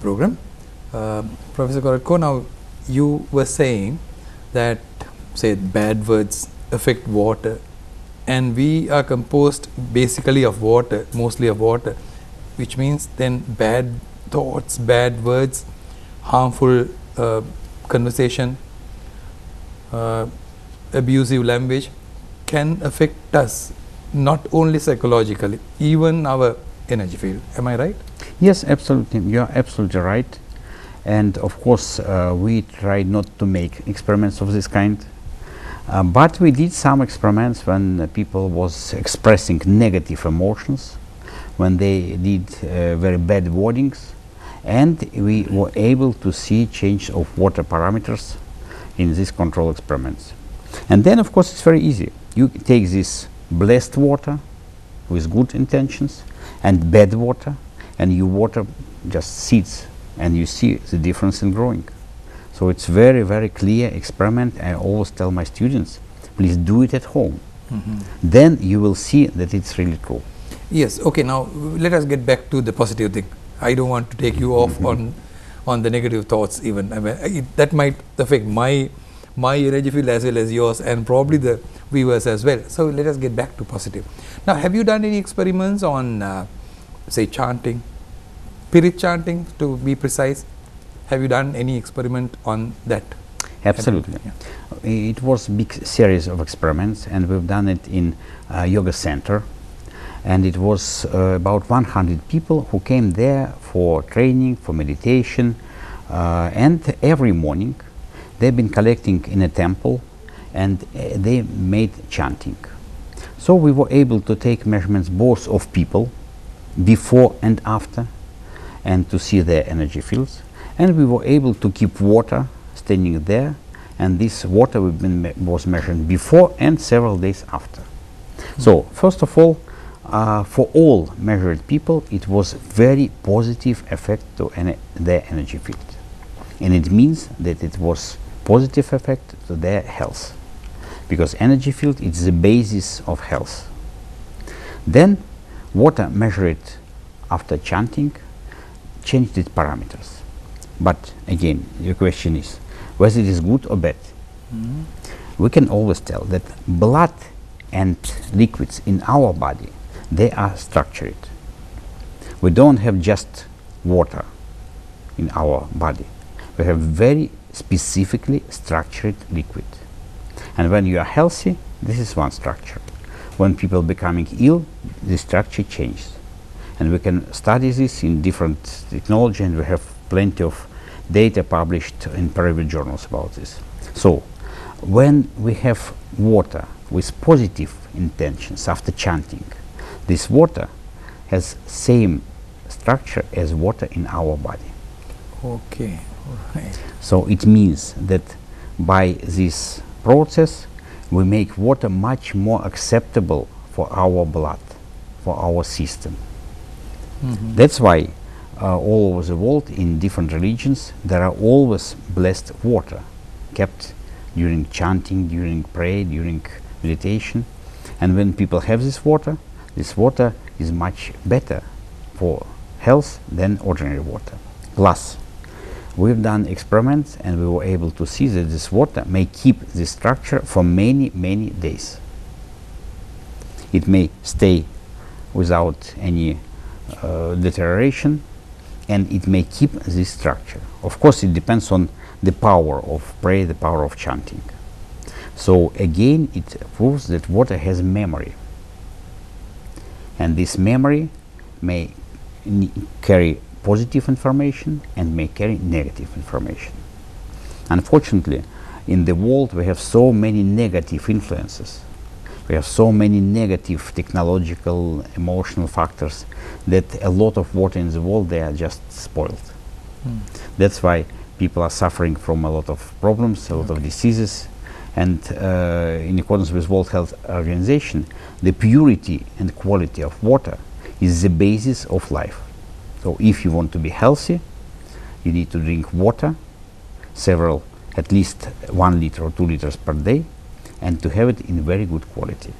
program. Professor Korotkov, now you were saying that, say, bad words affect water, and we are composed basically of water, mostly of water, which means then bad thoughts, bad words, harmful conversation, abusive language can affect us, not only psychologically, even our energy field. Am I right? Yes, absolutely. You are absolutely right. And of course, we tried not to make experiments of this kind. But we did some experiments when people was expressing negative emotions, when they did very bad wordings, and we were able to see change of water parameters in these control experiments. And then, of course, it's very easy. You take this blessed water with good intentions and bad water, and you water just seeds, and you see the difference in growing. So it's very, very clear experiment. I always tell my students, please do it at home. Then you will see that it's really true. Yes. Okay. Now let us get back to the positive thing. I don't want to take you off on the negative thoughts. Even I mean, that might affect my energy field as well as yours, and probably the viewers as well. So let us get back to positive. Now, have you done any experiments on, say, chanting, spirit chanting, to be precise? Have you done any experiment on that? Absolutely. Yeah. It was a big series of experiments, and we've done it in a yoga center. And it was about 100 people who came there for training, for meditation. And every morning they've been collecting in a temple, and they made chanting. So we were able to take measurements both of people before and after, and to see their energy fields. And we were able to keep water standing there, and this water was measured before and several days after. So first of all, for all measured people, it was very positive effect to their energy field, and it means that it was positive effect to their health, because energy field is the basis of health. Then water measured after chanting changed its parameters. But again, your question is whether it is good or bad. We can always tell that blood and liquids in our body, they are structured. We don't have just water in our body. We have very specifically structured liquid. And when you are healthy, this is one structure. When people becoming ill, the structure changes. And we can study this in different technology, and we have plenty of data published in peer-reviewed journals about this. So when we have water with positive intentions after chanting, this water has same structure as water in our body. Okay. All right. So it means that by this process we make water much more acceptable for our blood, for our system. That's why all over the world in different religions there are always blessed water kept during chanting, during prayer, during meditation. And when people have this water is much better for health than ordinary water. Plus, we've done experiments, and we were able to see that this water may keep this structure for many, many days. It may stay without any deterioration, and it may keep this structure. Of course, it depends on the power of prayer, the power of chanting. So again, it proves that water has memory, and this memory may carry positive information and may carry negative information. Unfortunately, in the world we have so many negative influences. We have so many negative technological, emotional factors that a lot of water in the world, they are just spoiled. That's why people are suffering from a lot of problems, a lot of diseases. And in accordance with World Health Organization, the purity and quality of water is the basis of life. So if you want to be healthy, you need to drink water, at least 1 liter or 2 liters per day, and to have it in very good quality.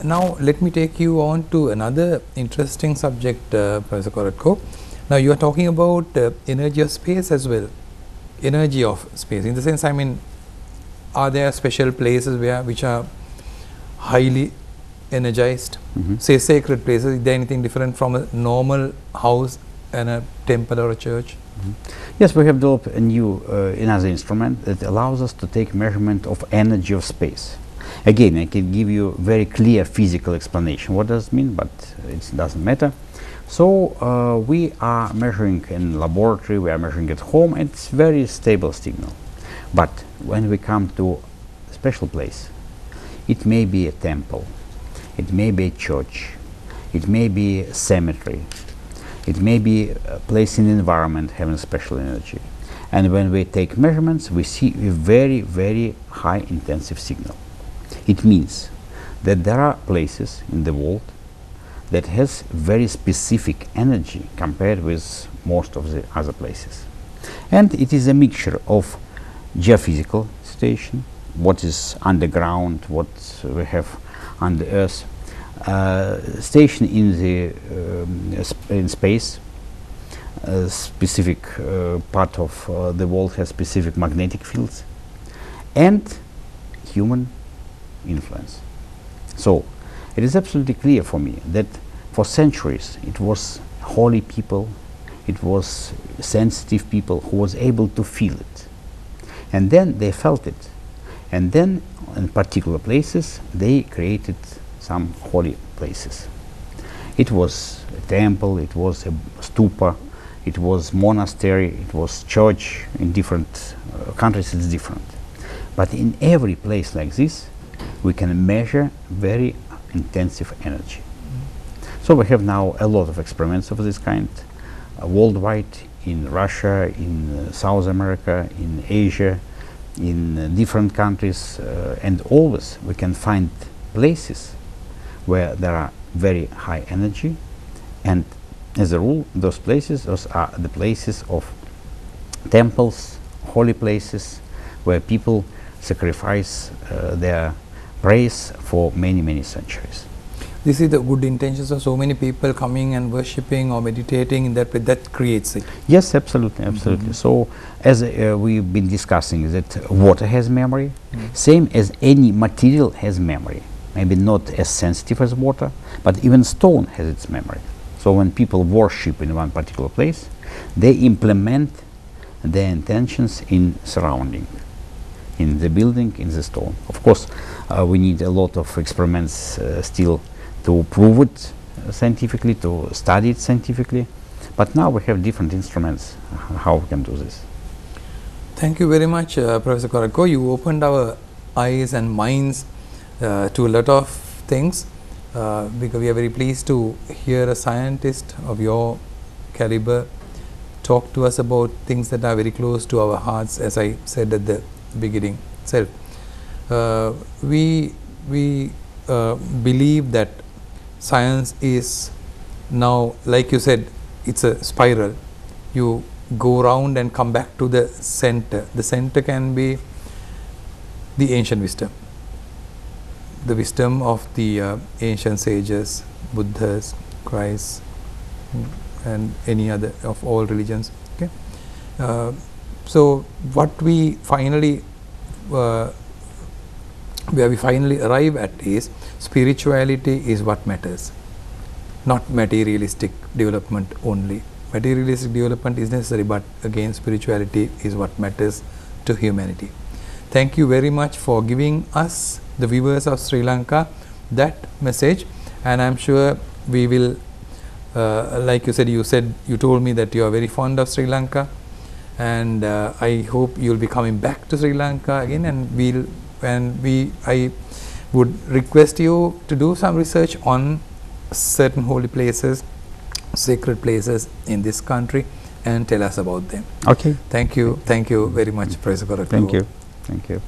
Now let me take you on to another interesting subject, Professor Korotkov. Now you are talking about energy of space as well. Energy of space, in the sense, I mean, are there special places which are highly energized, say sacred places? Is there anything different from a normal house and a temple or a church? Yes, we have developed a new another instrument that allows us to take measurement of energy of space. Again, I can give you very clear physical explanation what does it mean, but it doesn't matter. So we are measuring in laboratory, we are measuring at home, and it's very stable signal. But when we come to a special place, it may be a temple, it may be a church, it may be a cemetery, it may be a place in the environment having special energy. And when we take measurements, we see a very, very high intensive signal. It means that there are places in the world that has very specific energy compared with most of the other places. And it is a mixture of geophysical situation, what is underground, what we have under earth, station in the in space, specific part of the world has specific magnetic fields, and human influence. So it is absolutely clear for me that for centuries it was holy people, it was sensitive people who was able to feel it, and then they felt it, and then in particular places they created some holy places. It was a temple, it was a stupa, it was monastery, it was church. In different countries it's different, but in every place like this we can measure very intensive energy. So we have now a lot of experiments of this kind worldwide, in Russia, in South America, in Asia, in different countries, and always we can find places where there are very high energy, and as a rule those places, those are the places of temples, holy places where people sacrifice their praise for many, many centuries. This is the good intentions of so many people coming and worshipping or meditating in that place, that creates it. Yes, absolutely, absolutely. So as we've been discussing that water has memory, same as any material has memory. Maybe not as sensitive as water, but even stone has its memory. So when people worship in one particular place, they implement their intentions in surrounding, in the building, in the stone. Of course, we need a lot of experiments still to prove it scientifically, to study it scientifically. But now we have different instruments how we can do this. Thank you very much, Professor Korotkov. You opened our eyes and minds to a lot of things, because we are very pleased to hear a scientist of your caliber talk to us about things that are very close to our hearts, as I said at the beginning itself. We believe that science is now, like you said, it's a spiral. You go round and come back to the center. The center can be the ancient wisdom, the wisdom of the ancient sages, Buddhas, Christ, and any other of all religions. Okay, so what we finally where we finally arrive at is spirituality is what matters, not materialistic development only. Materialistic development is necessary, but again spirituality is what matters to humanity. Thank you very much for giving us, the viewers of Sri Lanka, that message, and I am sure we will, like you said, you told me that you are very fond of Sri Lanka, and I hope you will be coming back to Sri Lanka again, and I would request you to do some research on certain holy places, sacred places in this country, and tell us about them. Okay. Thank you very much, Professor Korotkov. Thank you. Thank you.